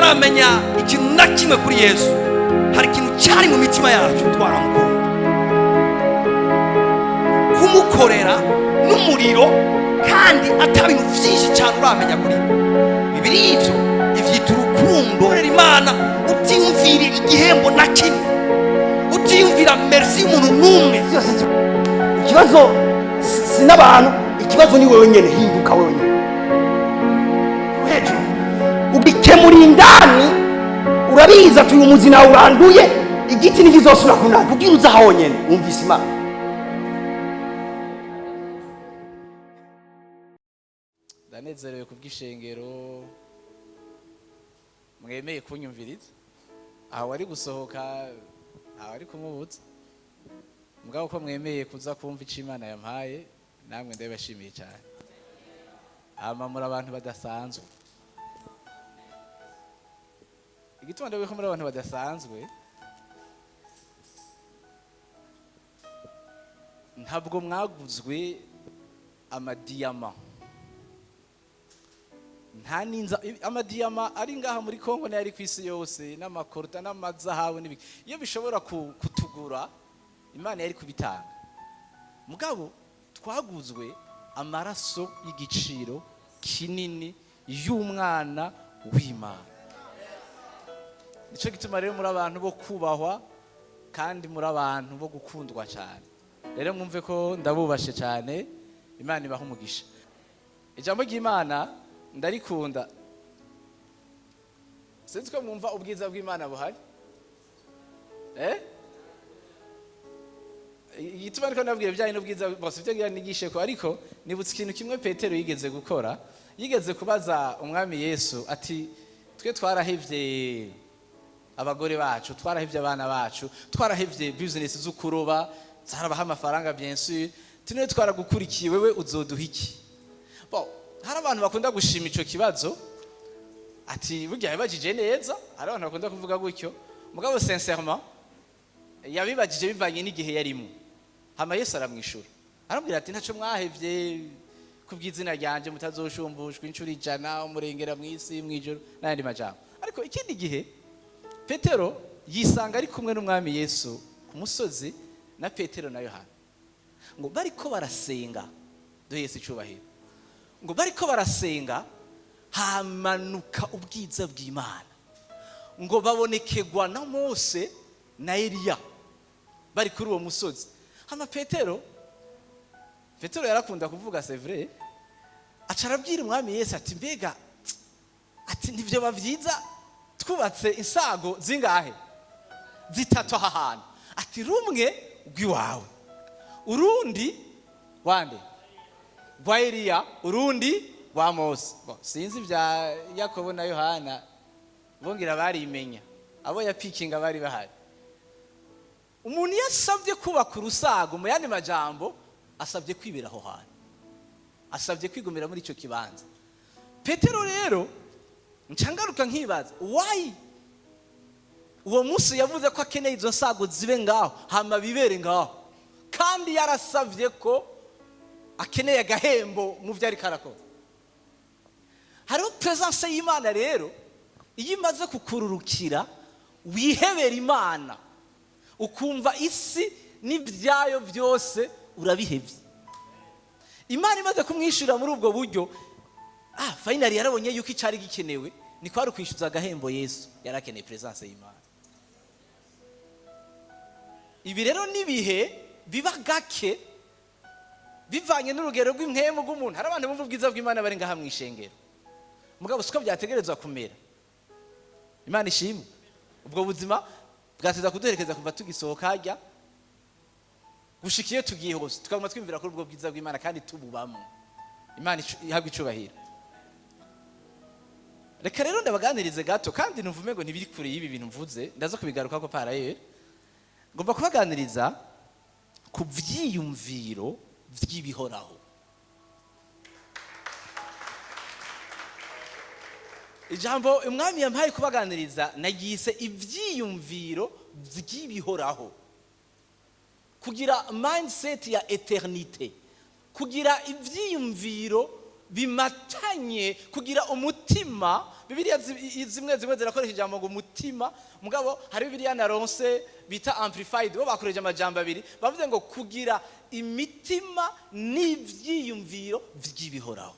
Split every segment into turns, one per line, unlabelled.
tutaramenya ikintu na kimwe kuri Yesu, hari ikintu cyari mu mitima yacu twaramukunda. Kumukorera n'umuriro kandi atabintu byinshi cyane uramenya kuri Bibiri ivyita urukundo. Rero Imana utiyumvira igihembo na kimwe, utiyumvira merci y'umuntu n'umwe.
Ikibazo si n'abantu, ikibazo ni wewe nyene. Hinduka wewe nyene, ubikemura indani. Urabiza ati uyu muzi nawe uranduye, igiti ntikizosubira kunana. Ubwira uza aho nyene wumvise Imana.
Ndanezerewe kubw'ishengero mwemeye kunyumviriza. Aho wari gusohoka, aho wari kumubuza, mugabo ko mwemeye kuza kumva icyo Imana yampaye, namwe ndabashimiye cyane. Muri abantu badasanzwe. Igituma ndavuga ko muri abantu badasanzwe, ntabwo mwaguzwe amadiyama. Nta ninza amadiyama ari ngaha muri Kongo n'ari ku isi yose, n'amakorota n'amazahabu n'ibiki. Iyo bishobora kutugura, Imana yari kubitanga. Mugabo twaguzwe amaraso y'igiciro kinini y'umwana w'Imana. Nico gituma rero muri abantu bo kubahwa kandi muri abantu bo gukundwa cyane. Rero mwumve ko ndabubashe cyane. Imana ibaha umugisha. Ijambo ry'Imana ndarikunda. Sinzi ko mwumva ubwiza bw'Imana buhari. Igituma ariko nabwiye bijyanye n'ubwiza bwose byo nigishe ko, ariko nibutse ikintu kimwe Petero yigeze gukora. Yigeze kubaza umwami Yesu ati, twe twarahevye abagore bacu, twarahevye abana bacu, twarahevye business z'ukuroba, zarabaha amafaranga bien sûr, tune twaragukurikiye, wewe uzoduha iki? Hari abantu bakunda gushima ico kibazo, ati burya yabajije neza. Hari abantu bakunda kuvuga gutyo, mugabo sincèrement yabibajije bivanye n'igihe yarimo. Hama Yesu aramwishura, arambwira ati ntaco mwahevye kubw'izina ryanje, mutazoshumbujwe incuro 100 umurengera mw'isi mw'ijoro n'ayandi majambo. Ariko ikindi gihe Petero yisanga ari kumwe n'umwami Yesu ku musozi na Petero na Yohana, ngo bariko barasenga. Do Yesu icubahiro. Ngo bariko barasenga, hamanuka ubwiza bw'Imana, ngo babonekegwa na Mose na Eliya bari kuri uwo musozi. Hama Petero yarakunda kuvuga, c'est vrai, acarabwira umwami Yesu ati, mbega ati nivyo bavyiza twubatse insago zingahe? 3 aha hantu. Ati rumwe rw'iwawe, urundi wande rwa Eliya, urundi rwa Mose. Sinzi vya Yakobo na Yohana bongera barimenya, abo yapikinga bari bahari. Umuntu yasabye kubaka urusago, mu yandi majambo asabye kwibera aho hantu, asabye kwigumira muri ico kibanza. Petero rero ncangaruka nkibaza, why uwo munsi yavuze ko akeneye izo nsago zibe ngaho, hama bibere ngaho, kandi yarasavye ko akeneye agahembo mu vyari karakora. Hariho presence y'Imana rero, iyo imaze kukururukira wihebera Imana, ukumva isi n'ibyayo byose urabihevye. Imana imaze kumwishura muri ubwo buryo, finally yarabonye yuko icari gikenewe ni kwari kwishyuza agahembo. Yesu yarakeneye presence y'Imana. Ibi rero nibihe biba gake bivanye n'urugero rw'impemu rw'umuntu. Hari abantu bumva ubwiza bw'Imana bari ngaha mw'ishengero, mugabo siko byategerezwa kumera. Imana ishimwe. Ubwo buzima bwateza kuduherekeza kuva tugisohoka hajya gushikiye tugiye hose, tukaguma twimvira kuri ubwo bwiza bw'Imana kandi tububamo. Imana ihabwa icubahiro. Reka rero ndabaganirize gato, kandi numvume ngo ntibiri kure y'ibi bintu mvuze, ndaza kubigaruka ko paraye. Ngomba kubaganiriza ku vy'ibyiyumviro vy'ibihoraho. Ijambo umwami yampaye kubaganiriza nagise ivyiyumviro vy'ibihoraho, kugira mindset ya eternité, kugira ivyiyumviro bimatanye kugira umutima. Bibiliya zimwe zirakoresha ijambo ngo umutima, mugabo hari Bibiliya na ronse bita amplified bo bakoresha amajambo abiri bavuze ngo kugira imitima n'ivyiyumviro vy'ibihoraho.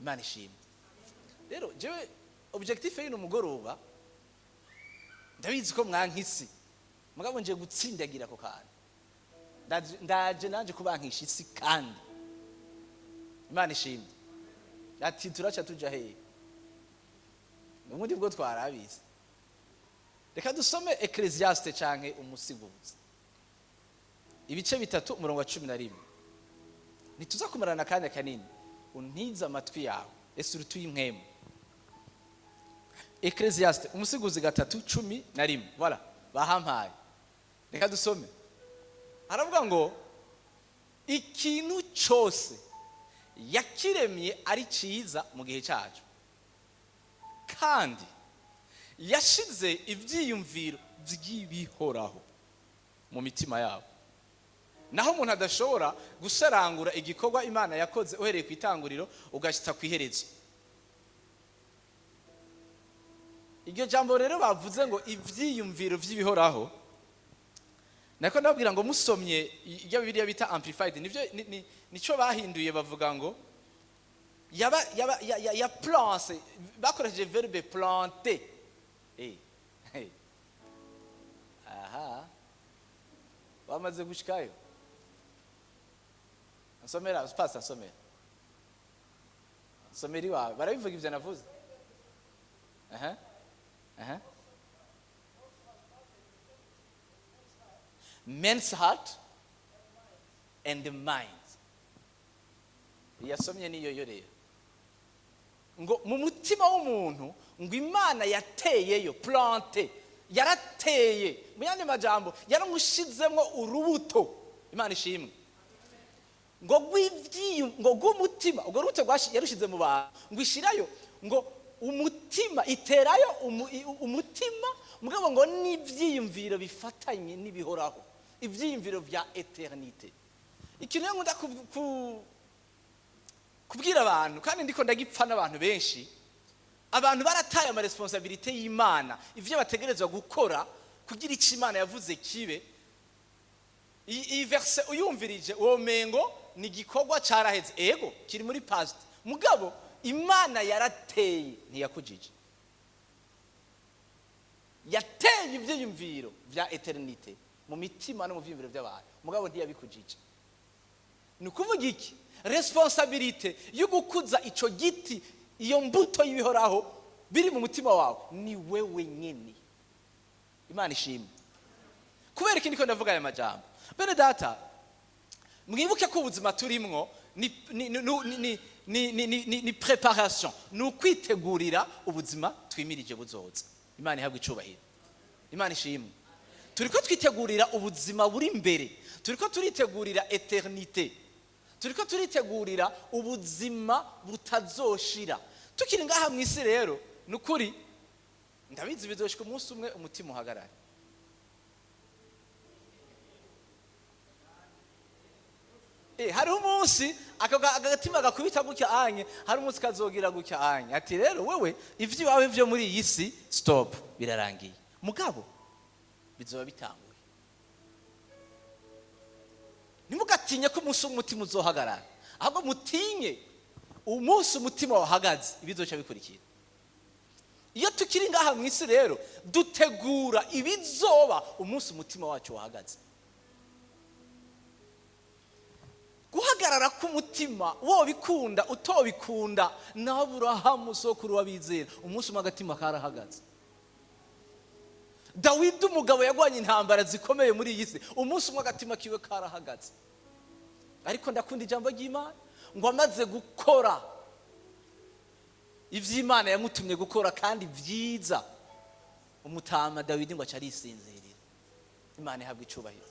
Imana ishimwe. Rero jewe objectif y'uno mugoroba ndabizi ko mwankisi, mugabo nje gutsindagira ko kandi ndaje nanje kubankisha isi kandi Imana ishimwe. Ati turaca tuja hehe n'ubundi bwo twarabize. Reka dusome Ecclesiaste canke umusiguzi ibice 3 umurongo wa 11. Nituza kumarana kanya kanini untiza amatwi yawe ese urutuye impwemu. Ecclesiaste umusiguzi 3:11. Voilà, bahampaye. Reka dusome. Aravuga ngo ikintu cyose yakiremye ari ciza mu gihe cyacu, kandi yashize ivyiyumviro vy'ibihoraho mu mitima yabo. Naho umuntu adashobora gusarangura igikorwa Imana yakoze uhereye ku itanguriro ugashitsa ku iherezo. Iryo jambo rero bavuze ngo ivyiyumviro vy'ibihoraho, nako ndabwira ngo musomye iryo Bibiliya bita amplified, nivyo nico bahinduye bavuga ngo ya plance, bakoresheje verbe planter. Aha, bamaze gushikayo. Nsomera pasa, nsomeri wawe barabivuga ivyo navuze. Men's heart and the mind. Yasomye niyo rero ngo mu mutima w'umuntu ngo Imana yateyeyo plante, yarateye mu yandi majambo yaramushizemwo urubuto. Imana ishimwe. Ngo gumutima ubwo rubuto yarushize mu bantu ngo ishirayo ngo umutima iterayo umutima, mugabo ngo n'ivyiyumviro bifatanye n'ibihoraho, ivyiyumviro vya eternite. Ikintu nkunda kubwira abantu kandi ndiko ndagipfa n'abantu benshi, abantu barataye ama responsabilité y'Imana, ivyo bategerezwa gukora kugira ico Imana yavuze kibe. Iyi verse uyumvirije uwo mengo ni gikorwa caraheze, ego kiri muri past, mugabo Imana yarateye ntiyakujije, yateye ivyiyumviro vya eternite mu mitima no mu vyiyumviro by'abantu, mugabo ntiyabikujije. Ni kuvuga iki? Responsabilité yo gukuza ico giti, iyo mbuto y'ibihoraho biri mu mutima wawe ni wewe nyene. Imana ishimwe. Kubera iki ndiko ndavuga aya majambo? Bene data, mwibuke ko ubuzima turimwo ni préparation, ni kwitegurira ubuzima twimirije buzoza. Imana ihabwe icubahiro. Imana ishimwe. Turiko twitegurira ubuzima buri imbere, turiko turitegurira eternité, turiko turitegurira ubuzima butazoshira. Tukiri ngaha mu isi rero nukuri ndabizi bizoshika umunsi umwe umutima uhagarara. Hari umunsi agatima gakubita gutya anye, hari umunsi kazogira gutya anye ati rero wewe ivyo wawe vyo muri iyi si stop, birarangiye. Mugabo bizoba bitanguye. Nimugatinye ko umunsi umutima uzohagarara, ahubwo mutinye umunsi umutima wahagaze ibizoca bikurikira. Iyo tukiri ngaha mu isi rero dutegura ibizoba umunsi umutima wacu wahagaze. Guhagarara k'umutima wo bikunda utobikunda na Aburahamu sokuru wabizera umunsi umagatima karahagaze. Dawidi umugabo yagwanye intambara zikomeye muri iyi si umunsi umagatima kiwe karahagaze. Ariko ndakunda ijambo ry'Imana ngo amaze gukora ivy'Imana yamutumye gukora kandi vyiza, umutama Dawidi ngo acarisinzirira. Imana ihabwe icubahiro.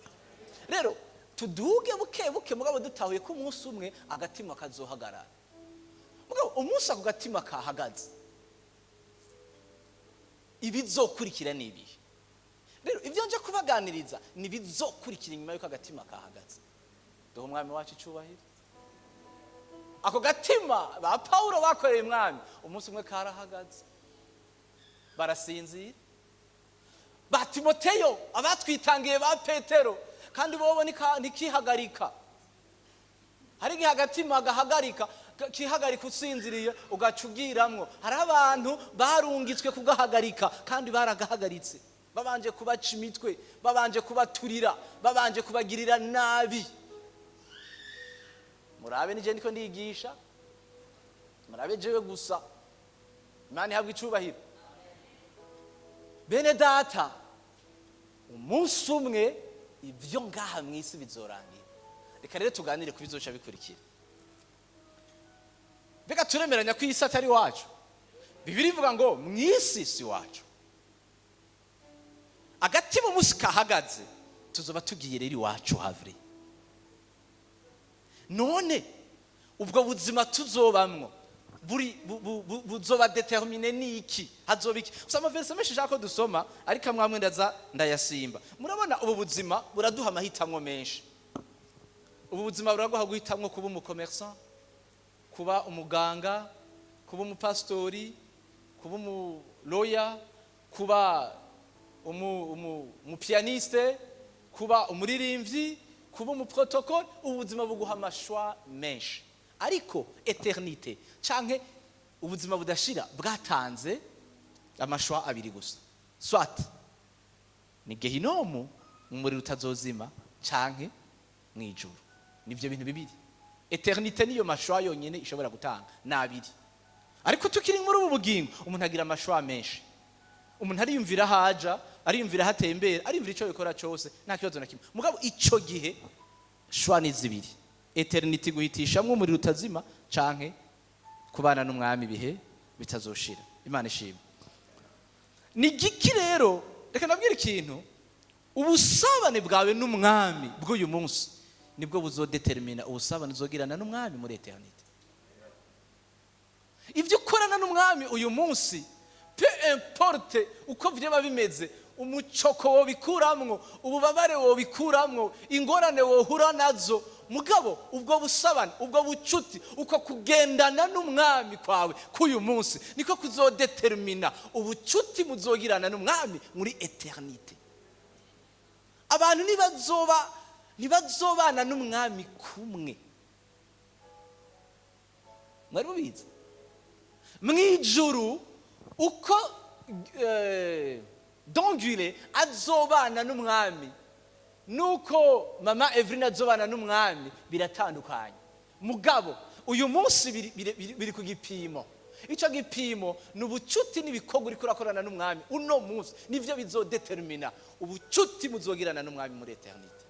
Rero tuduge buke mugabo dutahuye ko umunsi umwe agatima kazohagarara. Mugabo umunsi ako gatima kahagaze ibizokurikira nibihe. Rero ivyo nje kubaganiriza ni bizokurikira inyuma yuko agatima kahagaze. Doho umwami wacu icubahiro. ako gatima ba Paulo bakoreye umwami umunsi umwe karahagaze barasinzira. Ba Timoteyo abatwitangiye ba Petero kandi bobo nikihagarika. Hari gihe agatima gahagarika kihagarika usinziriye ugacugiramwo. Hari abantu barungitswe kugahagarika kandi baragahagaritse. Babanje kubaca imitwe, babanje kubaturira, babanje kubagirira nabi. Murabe nije ndiko ndigisha. Murabe jewe gusa. Imana ihabwa icubahiro. Bene data, umunsi umwe ivyo ngaha mwisi bizorangira. Reka rero tuganire ku bizoca bikurikira. Bega turemeranya ko isi atari wacu. Bibiri ivuga ngo mwisi si wacu. Agatima umunsi kahagaze tuzoba tugiye rero iwacu havre. None ubwo buzima tuzobamwo buzoba determine niki hazoba iki. Usama verse menshi shako dusoma ariko amwamwe ndayasimba. Murabona ubu buzima buraduha amahitamwo menshi. Ubu buzima buraguha guhitamwo kuba umucommerçant, kuba umuganga, kuba umupastori, kuba umuloya, kuba umupianiste, kuba umuririmbyi, kuba umuprotocole. Ubuzima buguha amashwa menshi. Ariko eternite canke ubuzima budashira bwatanze amashwa abiri gusa. Swat ni gehinomu umuriro utazozima canke mwijuru. Nivyo bintu bibiri. Eternite niyo mashwa yonyene ishobora gutanga nabiri. Ariko tukiri muri ubu bugingo umuntu agira amashwa menshi. Umuntu ariyumvira haja, ariyumvira hatembera, ariyumvira ico bikora cyose nta kibazo na kimwe. Mugabo ico gihe shwa ni zibiri. Eternity guhitishamwe umuriro utazima canke kubana n'umwami bihe bitazoshira. Imana ishimwe. Ni giki rero reka nabwira ikintu ubusabane bwawe n'umwami bw'uyu munsi nibwo buzodetermina ubusabane uzogirana n'umwami muri eternity. Ivyo ukorana n'umwami uyu munsi peu importe uko vyaba bimeze, umucoko wo bikuramwo, ububabare wo bikuramwo, ingorane wo hura nazo, mugabo ubwo busabane, ubwo bucuti, uko kugendana n'umwami kwawe k'uyu munsi niko kuzodetermina ubucuti muzogirana n'umwami muri eternity. Abantu ntibazobana n'umwami kumwe. Mwari mubizi mwijuru uko Dongule azobana n'umwami nuko mama Evrina azobana n'umwami biratandukanye. Mugabo uyu munsi biri ku gipimo. Ico gipimo n'ubucuti n'ibikorwa uri kurakorana n'umwami uno munsi nivyo bizodetermina ubucuti muzogirana n'umwami muri eternity.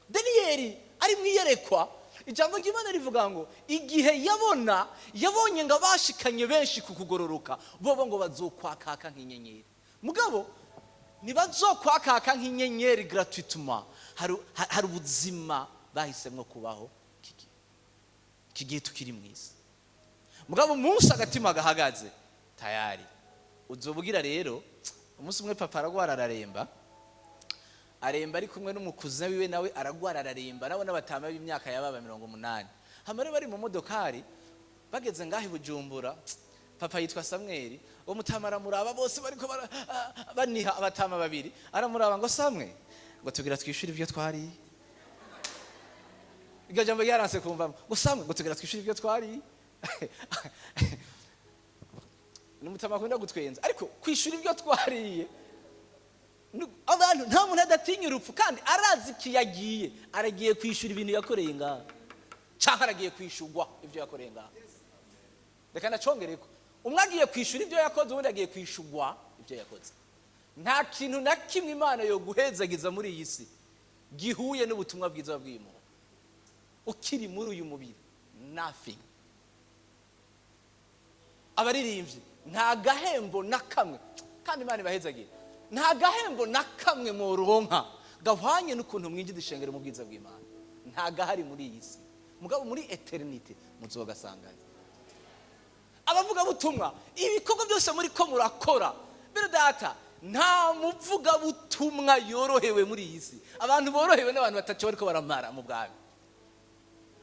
Danieli ari mwiyerekwa ijambo ry'Imana rivuga ngo igihe yabonye ngo abashikanye benshi kukugororoka bobo ngo bazokwakaka nk'inyenyeri. Mugabo nibazokwakaka nk'inyenyeri gratuitement. Hari ubuzima bahisemwo kubaho kigihe tukiri mwisi. Mugabo umunsi agatima gahagaze tayari uzobugira rero. Umunsi umwe papa aragwara araremba ari kumwe n'umukuze wiwe nawe aragwara araremba nawe n'abatama b'imyaka yababa 180. Hamare bari mu modokari bageze ngahi Bujumbura. Papa yitwa Samuel, uwo mutama aramuraba bose bariko baniha abatama babiri. Aramuraba ngo Samwe ngo tugira twishura ivyo twari. Iryo jambo yaranse kumva ngo Samwe ngo tugira twishura ivyo twari. N'umutama akunda gutwenza ariko kwishura ivyo twariye. Abantu nta muntu adatinya urupfu kandi arazi kiyagiye aragiye kwishura ibintu yakoreye ngaho cyangwa aragiye kwishurwa ivyo yakoreye ngaho. Reka nacongereko umwe agiye kwishura ivyo yakoze ubundi agiye kwishurwa ivyo yakoze. Nta kintu na kimwe Imana yo guhezagiza muri iyi si gihuye n'ubutumwa bwiza bw'Imana. Ukiri muri uyu mubiri nothing. Abaririmbyi nta gahembo na kamwe kandi Imana ibahezagira. Nta gahembo na kamwe mu ruronka gahwanye n'ukuntu mwinjira ishengero mu bwiza bw'Imana. Nta gahari muri iyi si. Mugabo muri eternity muzogasanganya. Abavuga butumwa ibikorwa byose muri ko murakora. Bero data nta muvuga butumwa yorohewe muri iyi si. Abantu borohewe n'abantu batacu bariko baramara mu bwami.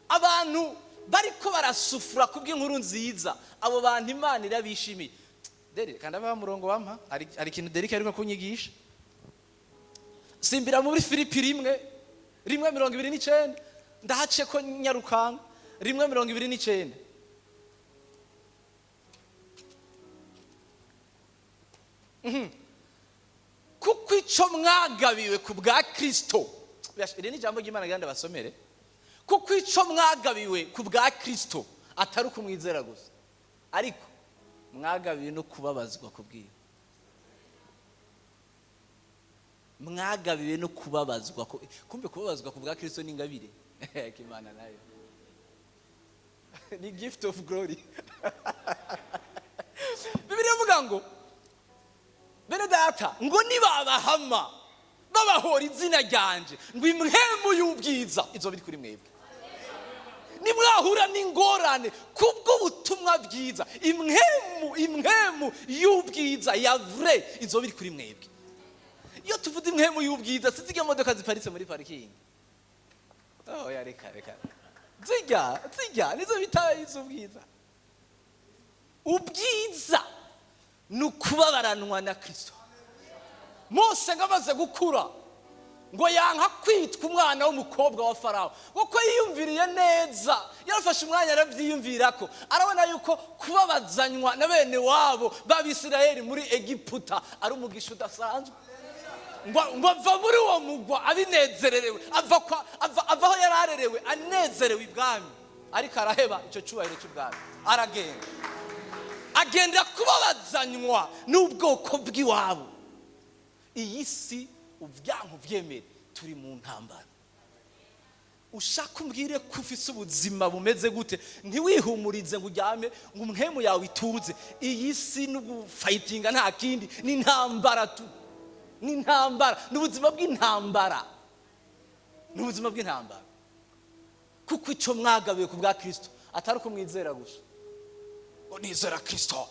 Abantu bariko barasufura kubw'inkuru nziza, abo bantu Imana irabishimiye. Dere kandi aba murongo wampa ari ikintu Derek ariko kunyigisha. Simbira muri Filipi 1:29 ndahace ko nyarukanga 1:29. Kuko ico mwagabiwe ku bwa Kristo. Iri ni jambo ry'Imana ganda basomere. Kuko ico mwagabiwe ku bwa Kristo atari ukumwizera gusa, ariko mwagabiwe no kubabazwa kubwiwe. Mwagabiwe no kubabazwa. Kumbe kubabazwa ku bwa Kristo ni ingabire k'Imana nayo. Ni gift of glory. Bibiliya ivuga ngo bene data ngo nibabahama babahora izina ryanje ngo impwemu y'ubwiza izo biri kuri mwebwe. Nimwahura n'ingorane kubwo butumwa bwiza, impwemu y'ubwiza ya vrai izo biri kuri mwebwe. Iyo tuvuze impwemu y'ubwiza sizige modoka ziparitse muri parking. Oh ya reka zijya nizo bitaye iz'ubwiza. Ubwiza nukubabaranwa na Kristo. Mose ngamaze gukura ngo yanka kwitwa umwana w'umukobwa wa Farawo, kuko yiyumviriye neza, yarafashe umwanya aravyiyumvirako, arabona yuko kubabazanywa na bene wabo b'Abisirayeli muri Egiputa ari umugisha udasanzwe. Ngo ava muri uwo mugwa abinezererewe, avaho yararerewe anezerewe ibwami, ariko araheba ico cyubahiro cy'ubwami, agenda kubabazanywa n'ubwoko bw'iwabo. Iyi si ubyanku vyemere turi mu ntambara. Ushaka umbwire ko ufise ubuzima bumeze gute, ntiwihumurize ngo uryame ngo umwemu yawe ituze. Iyi si n'ugufightinga nta kindi, ni intambara tu, ni intambara, n'ubuzima bw'intambara, n'ubuzima bw'intambara. Kuko ico mwagabiwe ku bwa Kristo atari kumwizera gusa. Nizera Kristo.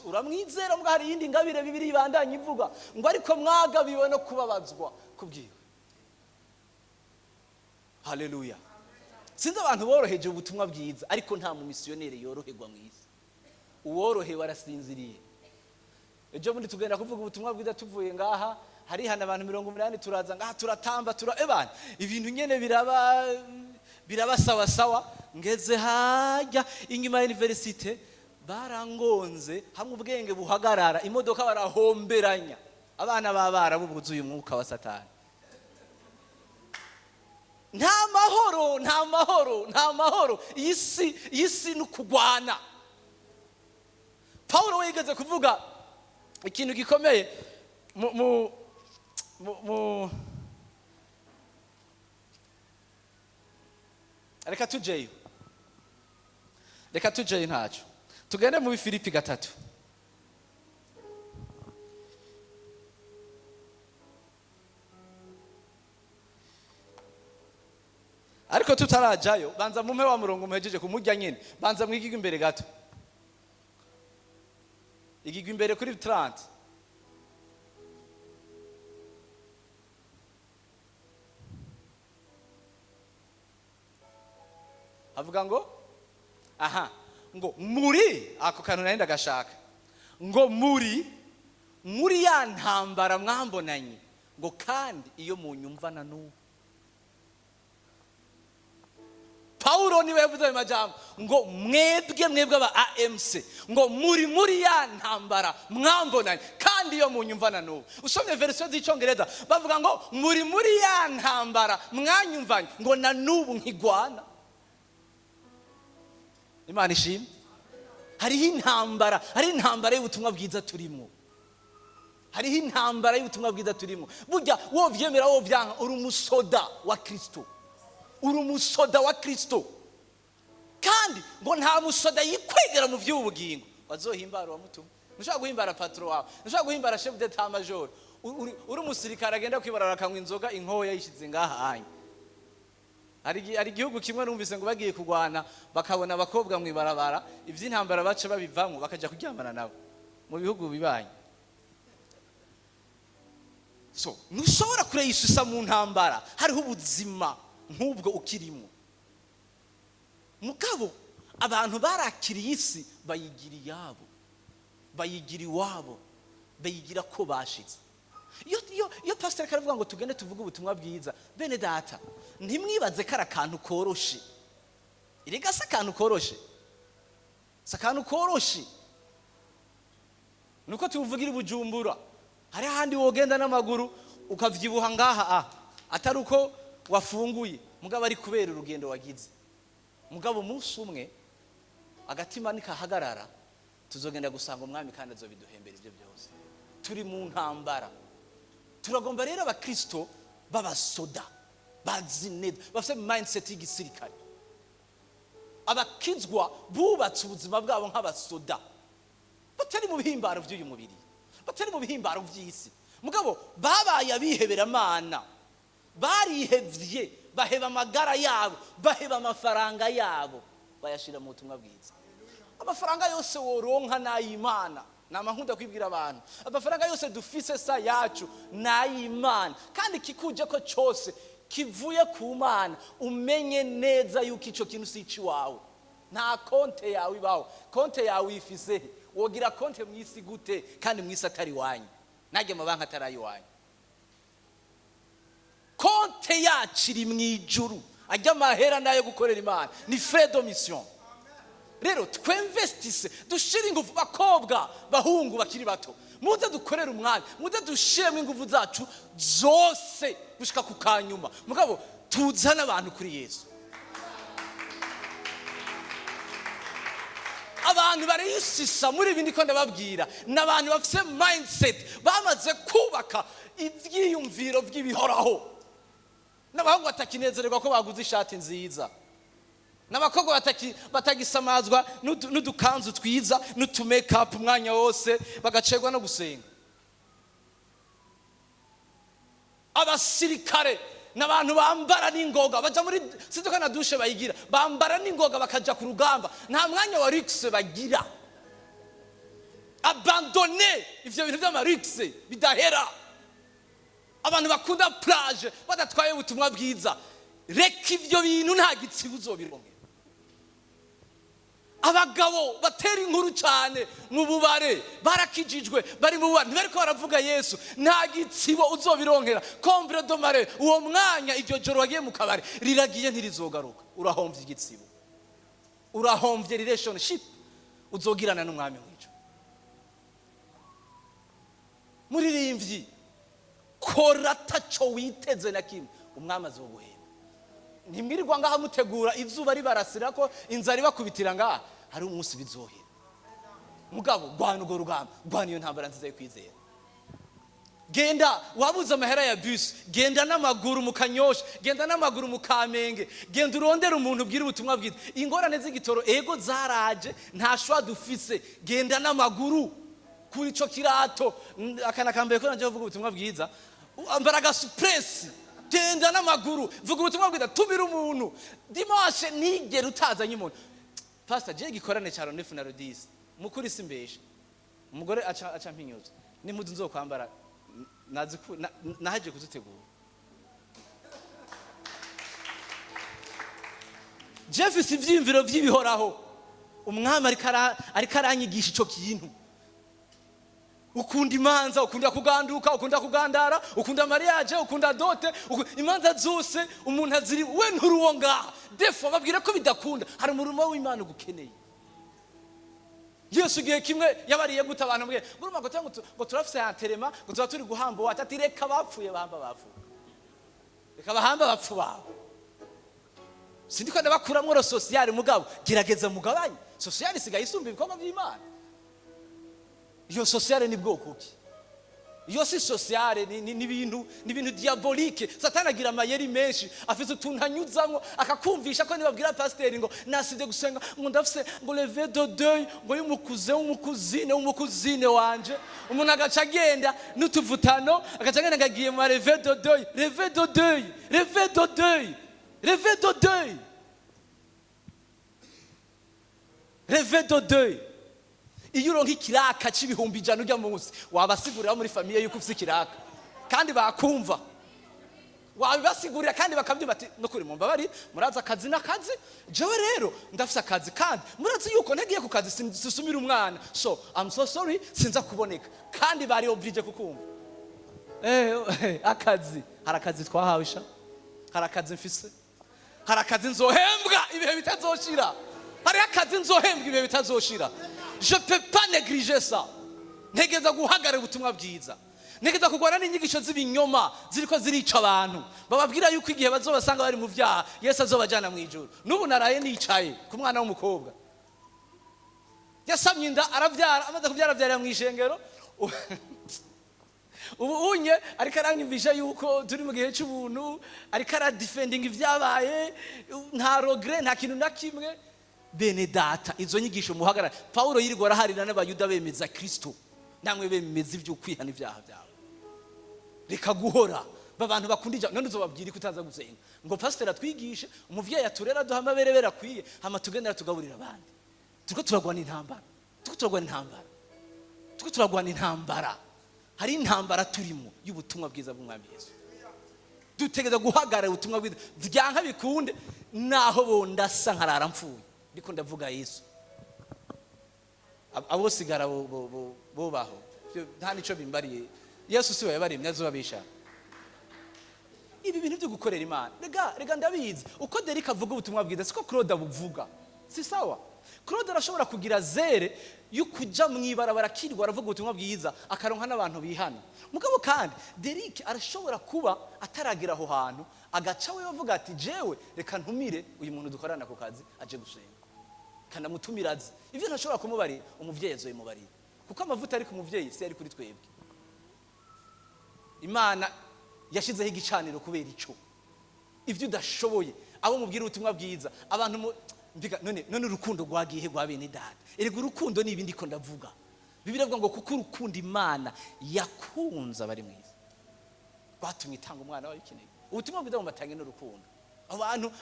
Uramwizera mbwa hari yindi ngabire Bibiliya ibandanye ivuga ngo ariko mwagabiwe no kubabazwa kubwiwe. Haleluya. Sinzi abantu boroheje ubutumwa bwiza, ariko nta mu missionnaire yoroherwa mwisi. Uworohewe arasinziriye. Ejo bundi tugenda kuvuga ubutumwa bwiza tuvuye ngaha, hari hana abantu 180 turaza ngaha turatamba ebana ibintu nyene biraba sawa. Ngeze hajya inyuma ya university barangonze hamwe ubwenge buhagarara, imodoka barahomberanya, abana babara bubuzuye umwuka wa Satani. Nta mahoro. Isi n'ukugwana. Paulo wigeze kuvuga ikintu gikomeye reka tujeyo ntacyo. Tugende mu Filipi 3. Ariko tutarajayo banza mumpe wa murongo muhejeje kumujya nyene, banza mwigirwe imbere gato. Igirwe imbere kuri 30. Avuga ngo ngo muri ako kantu nari ndagashaka, ngo muri ya ntambara mwambonanye, ngo kandi iyo munyumvana n'ubu. Paulo niwe yavuze ayo majambo ngo mwebwe aba AMC, ngo muri ya ntambara mwambonanye kandi iyo munyumvana n'ubu. Usomye version z'icyongereza bavuga ngo muri ya ntambara mwanyumvanye, ngo na n'ubu nkigwana. Imana ishimwe. Hariho intambara y'ubutumwa bwiza turimo. Burya wo vyemera wo vyanka uri umusoda wa Kristo. Kandi ngo nta musoda yikwegera mu vy'ubugingo wazohimbara wa mutumwa. Nushaka guhimbara patron wawe, nushaka guhimbara chef d'état major, uri umusirikare agenda kwibarara kanywa inzoga inkoya yishize ngaha hanye. Hari igihugu kimwe numvise ngo bagiye kugwana bakabona abakobwa mu ibarabara, ivy'intambara bace babivamwe bakaja kuryamana nabo mu bihugu bibanye. So nushobora kureyisusa mu ntambara, hariho ubuzima nk'ubwo ukirimo. mugabo abantu barakiriye isi bayigira iyabo, bayigira iwabo, bayigira ko bashitse. Iyo pastor karavuga ngo tugende tuvuge ubutumwa bwiza, bene data ntimwibaze kara kantu koroshe. Irega se kantu koroshe, sakantu koroshe. Nuko tuvugira Bujumbura, hari handi wogenda n'amaguru ukavyibuha ngaha atari uko wafunguye, mugabo ari kubera urugendo wagize. Mugabo umunsi umwe agatima nikahagarara, tuzogenda gusanga umwami kandi azobiduhembera ibyo byose. Turi mu ntambara. Turagomba rero abakristo b'abasoda bazineda, bafite mindset y'igisirikare. Abakizwa bubatse ubuzima bwabo nk'abasoda, batari mu bihimbaro by'uyu mubiri, batari mu bihimbaro by'isi. Mugabo babaye abihebera Mana, barihevye, baheba amagara yabo, baheba amafaranga yabo, bayashira mu butumwa bwiza. Amafaranga yose woronka n'ay'Imana. Nkunda kwibwira abantu, amafaranga yose dufise sa yacu n'ay'Imana, kandi kikuje ko cyose kivuye ku Mana, umenye neza yuko ico kintu si iwawe. Nta konte yawe ibaho, konte yawe ifise. Wogira konte mwisi gute kandi mwisi atari wanyu, nage mabanka atari wanyu. Konte yacu iri mwijuru, ajya amahera nayo gukorera Imana, ni frais de mission. Rero twinvestise, dushire ingufu bakobwa, bahungu bakiri bato, muze dukorera umwanya, muze dushiremo ingufu zacu zose gushika ku kanyuma. Mugabo tuzana abantu kuri Yesu. Abantu bariyisisa muri ibindi ko ndababwira, n'abantu bafite mindset bamaze kubaka ivyiyumviro vy'ibihoraho. N'abahungu batakinezererwa ko baguze ishati nziza, n'abakobwa batagisamazwa n'udukanzu twiza n'utumake-up umwanya wose, bagacegwa no gusenga. Abasirikare n'abantu bambara n'ingoga, baja muri siduka na dushe bayigira, bambara n'ingoga bakaja ku rugamba, nta mwanya wa luxe bagira. Abandonner ivyo bintu by'ama luxe bidahera. Abantu bakunda plage badatwaye ubutumwa bwiza, reka ivyo bintu nta gitsibu uzobironke. Abagabo batera inkuru cyane mu bubare, barakijijwe, bari mu bubare, ntibariko baravuga Yesu, nta gitsibo uzobironkera. Combre de mare, uwo mwanya iryo joro wagiye mu kabare riragiye ntirizogaruka. Urahomvye igitsibo, urahomvye relationship uzogirana n'umwami w'ico. Muririmbyi, kora taco witeze na kimwe, umwami azoguhemba. Ntimwirirwa ngaha mutegura izuba ribarasira ko inzara ibakubitira ngaha, hari umunsi bizohera. Mugabo gwana ugo rugamba, gwana iyo ntambara nziza yo kwizera. Genda wabuze amahera ya bus, genda n'amaguru mu Kanyosha, genda n'amaguru mu Kamenge, genda urondera umuntu ubwira ubutumwa bwiza. Ingorane z'igitoro ego zaraje, nta shwa dufise, genda n'amaguru kuri ico kirato. Akana kambaye ko nanje vuga ubutumwa bwiza, ambaraga suppress, genda n'amaguru, vuga ubutumwa bwiza, tumira umuntu. Dimanche nigera utazanye umuntu. Pastor je gikorane cyaro nefu na rodisi, mukuri simbesha. Umugore aca mpinyoza, n'impuzu nzokwambara nahaje kuzitegura. Jeff Ivyiyunviro vy'ibihoraho, umwami ariko aranyigisha ico kintu. Ukunda imanza, ukunda kuganduka, ukunda kugandara, ukunda mariage, ukunda dote, imanza zose umuntu aziri, we nturuwo ngaha. Defo babwira ko bidakunda, hari umurimo w'Imana ugukeneye. Yesu gihe kimwe yabariye guta abantu mwe, buruma ngo turafise anterema, ngo tuba turi guhamba watati, reka bapfuye bahamba bapfuye. Reka bahamba bapfu bawe. Sindiko ndabakuramwo ro social mugabo, gerageza mugabanye. Social isigaye isumba ibikorwa by'Imana. Iyo sociale ni bwoko ki? Iyo si sociale ni bintu diabolique. Satani agira amayeri menshi, afise utuntanyuzamwo akakumvisha ko nibabwira pasteur ngo naside gusenga ngo ndafise ngo lever de deuil ngo y'umukuzine wanje, umuntu agaca agenda n'utuvutano agaca agenda ngagiye mu lever de deuil, lever de deuil, lever de deuil, lever de deuil, lever de deuil. Iyo uronka ikiraka c'ibihumbi 100 ujya munsi, wabasigurira muri famiye yuko ufise ikiraka kandi bakumva. wabibasigurira kandi bakabyumva ati no kuri mumbabari muraza akazi n'akazi jewe rero ndafise akazi kandi murazi yuko ntagiye ku kazi sisumira umwana so I'm so sorry sinza kuboneka kandi bari oblige kukumva akazi hari akazi twahawe sha hari akazi mfise hari akazi nzohembwa ibihe bitazoshira hari akazi nzohembwa ibihe bitazoshira je peux pas négliger ça ntegeza guhagarara ubutumwa bwiza ntegeza kugwana n'inyigisho z'ibinyoma ziriko zirica abantu bababwira yuko igihe bazobasanga bari mu vyaha Yesu azobajana mu ijuru n'ubu naraye nicaye ku mwana w'umukobwa yasamye inda aravyara amaze kuvyara vyara mu ishengero ubu unye ariko aranyumvisha yuko turi mu gihe cy'ubuntu ariko aradefending ivyabaye nta regret nta kintu na kimwe bene data izo nyigisho muhagarara Paulo yirirwa araharira n'abayuda bemeza Kristo namwe bemeza ivyo kwihana ivyaha byawe reka guhora babantu bakundija none uzobabwira ko utaza gusenga ngo pastor atwigishe umuvyeyi aturera duha amaberebera kwiye hama tugendera tugaburira abandi turiko turagwana intambara hari intambara turimo y'ubutumwa bwiza bw'umwami Yesu dutegeza guhagarara ubutumwa bwiza vyanka bikunde naho bondasa nkarara mpfuye ndiko ndavuga Yesu abo sigara bo baho nta nico bimbariye Yesu siwe yabaremye azobabisha ibi bintu byo gukorera Imana rega ndabizi uko Derika avuga ubutumwa bwiza siko Claude abuvuga si sawa Claude arashobora kugira zere yo kuja mwibarabara kirirwa aravuga ubutumwa bwiza akaronka n'abantu bihana mugabo kandi Derika arashobora kuba ataragira aho hantu agaca we bavuga ati jewe reka ntumire uyu muntu dukorana ku kazi aje gusenga kana mutumirazi ivyo ntashobora kumubari umuvyeyi azoyimubari kuko amavuta ari ku muvyeyi si ari kuri twebwe Imana yashizeho igicaniro kubera ico ivyo udashoboye abo mubwira ubutumwa bwiza abantu mbika none urukundo rwagiye rwa bene data erega urukundo ni ibindi ko ndavuga Bibiliya ivuga ngo kuko urukundo Imana yakunze abari mwiza batumye itanga umwana wayo ikeneye ubutumwa bwiza mu batange n'urukundo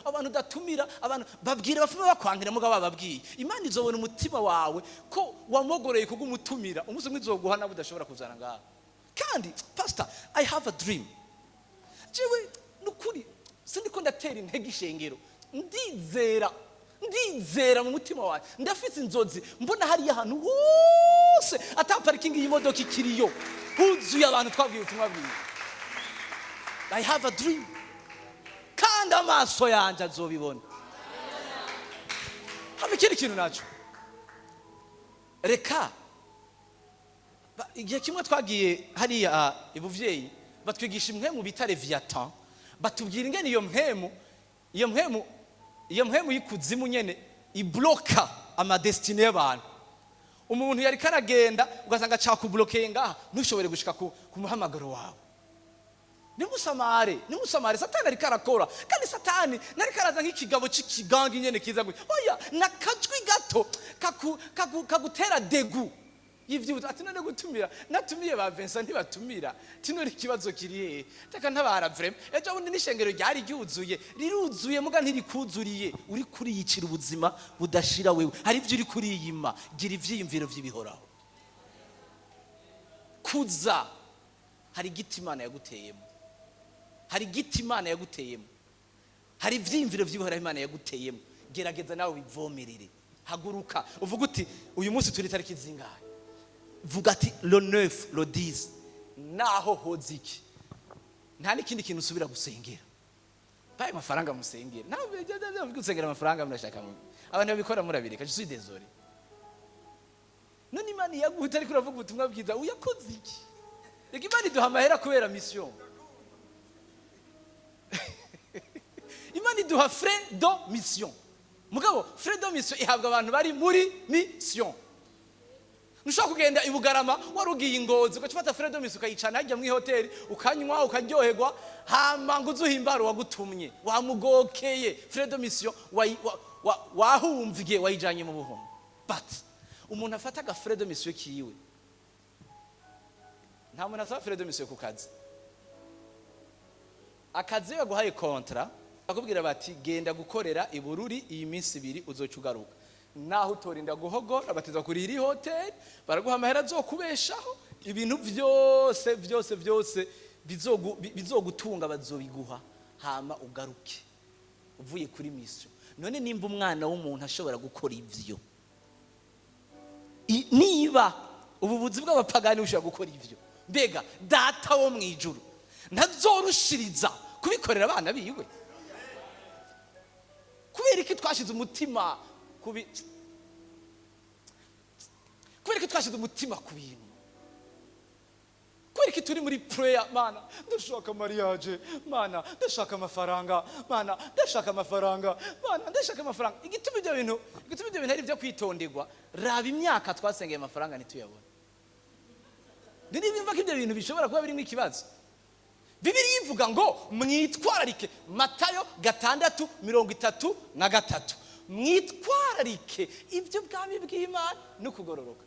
abantu datumira abantu babwira bafume bakwangira mugabo bababwiye Imana izobona umutima wawe ko wamogoreye kugumutumira umunsi umwe izoguhana budashobora kuzana ngaho kandi pastor I have a dream jewe nukuri sindiko ndatera intege ishengero ndizera mu mutima wawe ndafite inzozi mbona hari ahantu hose ata parking y'imodoka ikiriyo huzuye abantu twabwiye ubutumwa bwiza I have a dream kandi amaso yanje azobibona hama ikindi kintu naco reka igihe kimwe twagiye hariya ibuvyeyi batwigisha impwemu bita Leviathan batubwira ingene iyo mpwemu y'ikuzimu nyene ibloka amadestine y'abantu umuntu yari karagenda ugasanga cakubloke ngaha ntushobore gushika ku muhamagaro wawe nimusamare satani ariko arakora kandi satani nari karaza nk'ikigabo cy'ikigangi nyene kiza gutya oya nakajwi gato kagutera degu y'ivyo ati none gutumira natumiye ba Vincent ntibatumira tinore ikibazo kiri he taka ntabara vraiment ejo bundi n'ishengero ryari riruzuye muga ntirikuzuriye uri kuri yicira ubuzima budashira wewe hari ivyo uri kuri yima gira ivyiyumviro vy'ibihoraho kuza hari igiti Imana yaguteyemo hari ivyiyumviro vy'ibihoraho Imana yaguteyemo gerageza nawe bivomerere haguruka uvuga uti uyu munsi turi tariki zingahe vuga ati le 9 le 10 naho hoziki nta n'ikindi kintu usubira gusengera baye amafaranga musengera nawe gusengera amafaranga mnashaka mu abantu babikora murabireka je suis désolé none Imana yaguhita ariko uravuga ubutumwa bwiza uyakoze iki reka Imana iduha amahera kubera mission Imana iduha frais de mission mugabo frais de mission ihabwa abantu bari muri mission nushaka kugenda ibugarama warugiye ingozi ukacifata frais de mission ukayicana ajya mu hotel ukanywa ukaryoherwa hama nguzuhimbaro wagutumye wamugokeye frais de mission wahumvige wayijanye mu buhumbi but umuntu afata ga frais de mission kiwe nta muntu asaba frais de mission ku kazi akazi yaguhaye contrat akubwira bati genda gukorera ibururi iyi minsi 2 uzocugaruka naho utorinda guhogora bateza kuri iri hotel baraguha amahera zo kubeshaho ibintu byose bizogutunga bazobiguha hama ugaruke uvuye kuri mission. None nimba umwana w'umuntu ashobora gukora ivyo, niba ububuzi bw'abapagani bushobora gukora ivyo, mbega data wo mwijuru ntazorushiriza kubikorera abana biwe? Kubera iki twashize umutima ku bintu? Kubera iki turi muri prayer? Mana ndashaka mariage, mana ndashaka amafaranga, mana ndashaka amafaranga, mana ndashaka amafaranga. Igituma ibyo bintu ari byo kwitonderwa. Raba imyaka twasengeye amafaranga ntituyabona. Ndibimva ko ibyo bintu bishobora kuba birimo ikibazo. Bibiliya ivuga ngo mwitwararike, Matayo 6:33, mwitwararike ibyo bwami bw'Imana no kugororoka.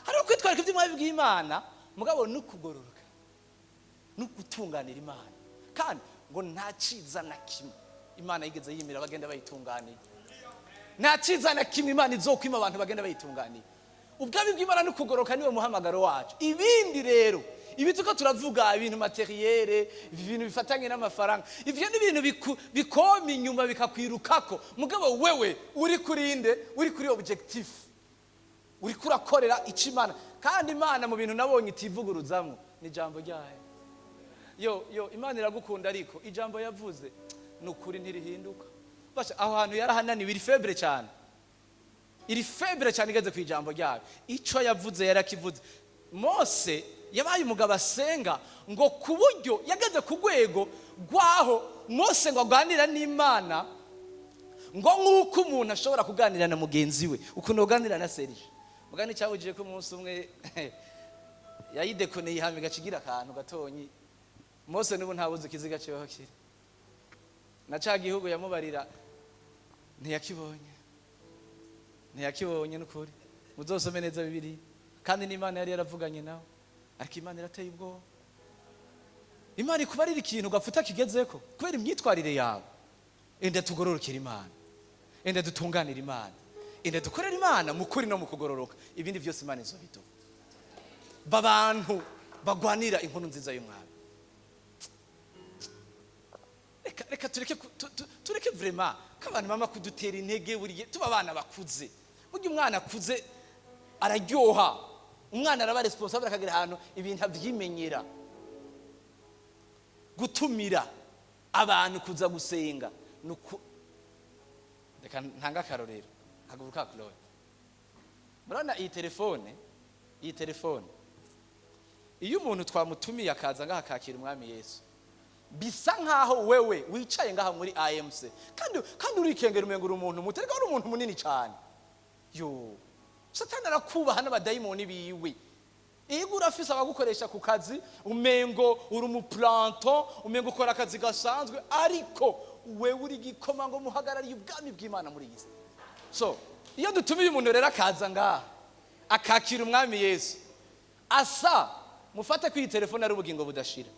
Hariho kwitwararika ibyo bwami bw'Imana mugabo no kugororoka no gutunganira Imana, kandi ngo nta ciza na kimwe Imana yigeze yimira bagenda bayitunganiye. Nta ciza na kimwe Imana izokwima abantu bagenda bayitunganiye. Ubwami bw'Imana no kugororoka niwe muhamagaro wacu. Ibindi rero ibi tuko turavuga ibintu materiel, ibintu bifatanye n'amafaranga, ivyo ni ibintu bikomi inyuma bikakwirukako, mugabo wewe uri kurinde, uri kuri objectif, uri kurakorera Imana. Kandi Imana mu bintu nabonye itivuguruzamwo ni ijambo ryayo. Yo Imana iragukunda, ariko ijambo yavuze nukuri ntirihinduka. Basha aho hantu yarahananiwe, iri faible cyane, igeze ku ijambo ryayo. Ico yavuze yarakivuze. Mose yabaye umugabo asenga ngo ku buryo yageze ku rwego rwaho Mose ngo aganira n'Imana ngo nk'uko umuntu ashobora kuganira na mugenzi we, ukuntu uganira na Serije. Mugani cyabujije ko umunsi umwe yayidekoneye ihame gacigira akantu gatonyi. Mose n'ubu ntabuze ikiziga cyeho kiri na ca gihugu yamubarira ntiyakibonye n'ukuri. Muzosome neza Bibiliya. Kandi n'Imana yari yaravuganye nawe, ariko Imana irateye ubwoba. Imana ikubarira ikintu gafuta kigezeko kubera imyitwarire yawe. Ende tugororokera Imana, ende dutunganira Imana, ende dukorera Imana mu kuri no mu kugororoka. Ibindi byose Imana izobiduha. Babantu bagwanira inkuru nziza y'Umwami. Reka tureke vraiment kabana mama kudutera intege buriye tuba abana bakuze. Burya umwana akuze araryoha, umwana araba responsable, akagira ahantu ibintu avyimenyera. Gutumira abantu kuza gusenga nuko reka ntanga akarorero haguruka Claude. Murana iyi telefone iyo umuntu twamutumiye akaza ngaha akakira Umwami Yesu, bisa nkaho wewe wicaye ngaha muri AMC kandi urikengera umengura umuntu mutereka ari umuntu munini cyane. Yo Satani arakubaha n'abadayimoni biwe. Ego urafise abagukoresha ku kazi umengo uri umuplanton, umengo ukora akazi gasanzwe, ariko wewe uri gikoma ngo muhagarariye ubwami bw'Imana muri iyi. So iyo dutumiye umuntu rero akaza ngaha akakira Umwami Yesu, asa mufate ku telefone ari ubugingo budashira.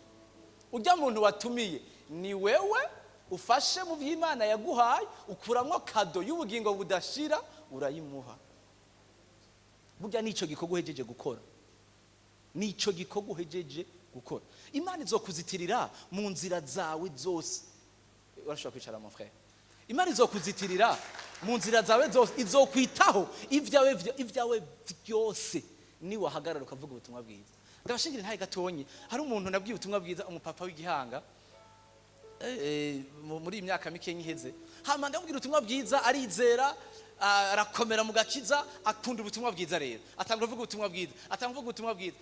Ujya muntu watumiye ni wewe ufashe mu by'Imana yaguhaye, ukuramwo kado y'ubugingo budashira urayimuha. Burya nico gikorwa uhejeje gukora. Imana izokuzitirira mu nzira zawe zose. Urashobora kwicara mon frère. Imana izokuzitirira mu nzira zawe zose, izokwitaho ivyawe byose ni wahagarara ukavuga ubutumwa bwiza. Ndabashingira ntaye gatonyi, hari umuntu nabwiye ubutumwa bwiza, umupapa w'igihanga muri imyaka mike iheze. Hama ndamubwira ubutumwa bwiza, arizera, arakomera mu gakiza, akunda ubutumwa bwiza. Rero atangura kuvuga ubutumwa bwiza,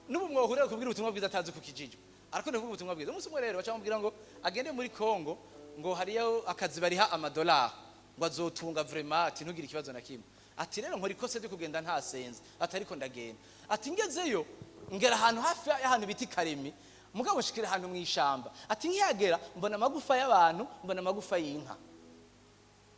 n'ubu mwohurira kubwira ubutumwa bwiza atazi kukijijwe, arakunda kuvuga ubutumwa bwiza. Umunsi umwe rero bacamubwira ngo agende muri Kongo, ngo hariyo akazi bariha $1 ngo azotunga vraiment, ati ntugire ikibazo na kimwe. Ati rero nkora ikose ryo kugenda ntasenze, atariko ndagenda. Ati ngezeyo ngera ahantu hafi y'ahantu biti Karemi, mugabo shikira ahantu mu ishamba. Ati nkiyagera mbona amagufa y'abantu, mbona amagufa y'inka.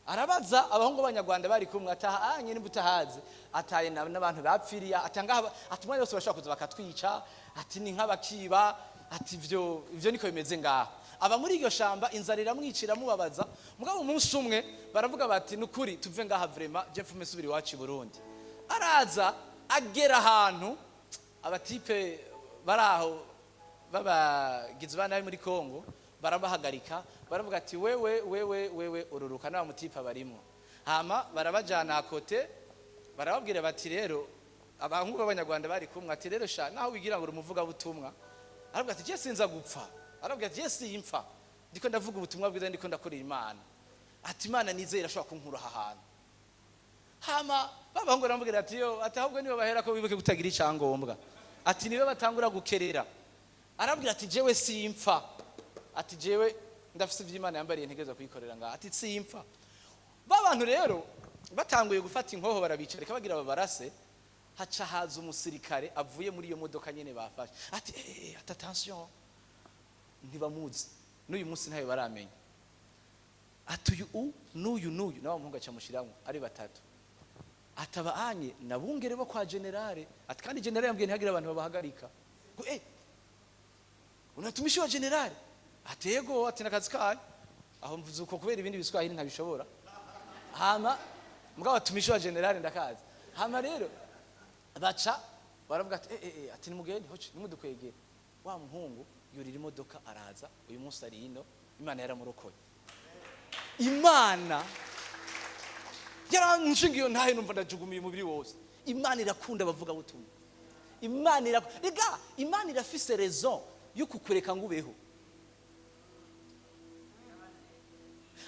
Arabaza abahungu b'Abanyarwanda bari kumwe, ataha nyine mbutahaze, ataye n'abantu bapfiriye, atanga atumwe yose bashaka kuza bakatwica, ati ni nk'abakiba, ati ivyo niko bimeze ngaho. Aba muri iryo shamba inzara iramwicira mubabaza, mugabo umunsi umwe baravuga bati nukuri tuve ngaha vraiment je mfume subiri wacu i Burundi. Araza agera ahantu abatipe baraho babagize bana muri Kongo barabahagarika baravuga ati wewe ururuka na mutipa barimo hama barabajana akote barababwira bati rero abantu b'abanyarwanda bari kumwe ati rero sha naho wigira ngo umuvuga butumwa aravuga ati je sinza gupfa aravuga ati je simfa ndiko ndavuga ubutumwa bwiza ndiko ndakorera Imana ati Imana nizera ashobora kunkura ahantu hama baba ngo ramubwira ati yo ati ahubwo nibo bahera ko wibuke kutagira icyangombwa ati nibe batangura gukerera arabwira ati jewe simfa ati jewe ndafise ivy'Imana yambariye ntegeza kuyikorera nga ati simfa babantu rero batanguye gufata inkoho barabicara kabagira babarase haca haza umusirikare avuye muri iyo modoka nyene bafashe ati attention ntibamuzi n'uyu munsi ntayo baramenya ati uyu nawo muhunga cyamushiramo ari batatu atabanye nabungere bo kwa generale ati kandi generale yambwiye ntihagira abantu babahagarika ngo unatumishi wa generale ati yego ati nakazi kayo aho mvuze uko kubera ibindi biswahili ntabishobora hama mugabo atumishi wa generale ndakazi hama rero baca baravuga ati nimugende hoci nimudukwegera wa muhungu yurira imodoka araza uyu munsi ari ino Imana yaramurokoye Imana yaranshingiyo ntahe numva ndajugumiye umubiri wose Imana irakunda bavuga butumwa Imana irafise raison yo kukureka ngubeho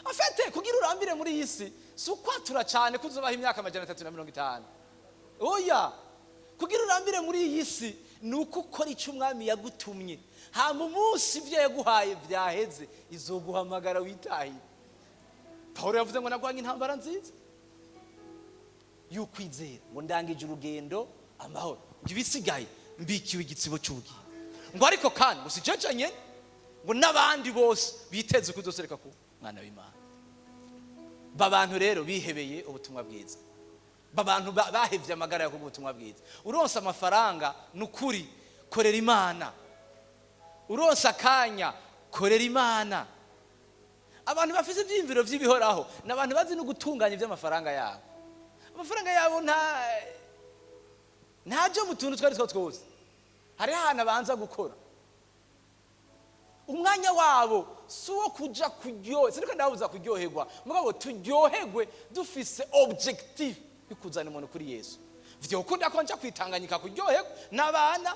afite kugira urambire muri iyi si si ukwatura cyane kuzubaha imyaka 350 oya kugira urambire muri iyi si ni uko ukora icyo umwami yagutumye hama umunsi ibyo yaguhaye byaheze izoguhamagara witahire Paulo yavuze ngo nagwanye intambara nziza y'ukwizera ngo ndangije urugendo amahoro ibisigaye mbikiwe igitsibo cy'ubugingo ngo ariko kandi musicecanye ngo nabandi bose biteze kuzosereka ku mwana w'Imana babantu rero bihebeye ubutumwa bwiza babantu bahevye amagara yo kubutumwa bwiza uronsa amafaranga nukuri korera Imana uronsa kanya korera Imana abantu bafise ivyiyumviro vy'ibihoraho nabantu bazi no gutunganya ivy'amafaranga yabo amafaranga yabo ntaje mu tuntu twari twose hari hana banza gukora umwanya wabo suwo kuja kuryohe siriko ndabuza kuryoherwa mugabo turyoherwe dufise objectif bikuzana umuntu kuri Yesu vyo ukunda ko nja kwitanganyika kuryoherwa nabana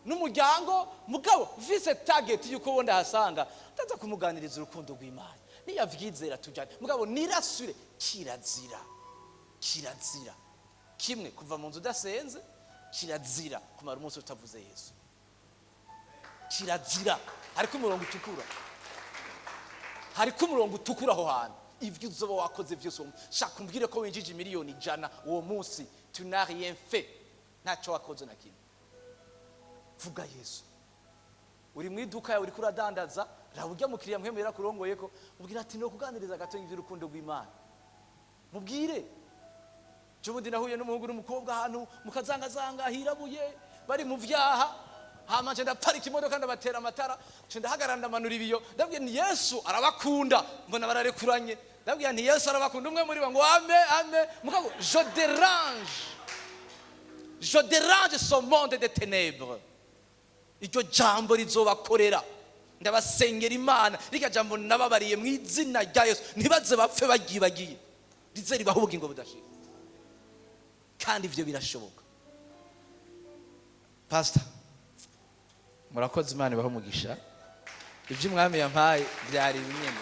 n'umuryango mugabo vise target yuko bonda hasanga ndaza kumuganiriza urukundo rw'Imana niyavyizera tujane mugabo nirasure kirazira kimwe kuva mu nzu udasenze kirazira kumara umunsi utavuze Yesu kirazira hariko umurongo utukura aho hantu ivyo uzoba wakoze vyose shaka umbwire ko winjije miliyoni 100 uwo munsi tu n'as rien fait ntaco wakoze na kimwe vuga Yesu uri mwiduka yawe uri kuradandaza raburya mukiriya mwemera kurongoyeko ubwira ati no kuganiriza gato y'urukundo rw'Imana mubwire Jobundi nahuye n'umuhungu n'umukobwa ahantu mukazangazanga hirabuye bari mu vyaha hama nje ndaparika imodoka ndabatera amatara nje ndahagarara ndamanura ibiyo ndabwiye ni Yesu arabakunda mbona bararekuranye ndabwiye ni Yesu arabakunda umwe muri bo ngo ame mugabo je dérange ce monde de ténèbres iryo jambo rizobakorera ndabasengera Imana rika jambo nababariye mu izina rya Yesu ntibaze bapfe bagiye rize ribaho ubugingo budashira kandi ivyo birashoboka Pastor murakoze Imana ibaho umugisha ivyo umwami yampaye byari binyene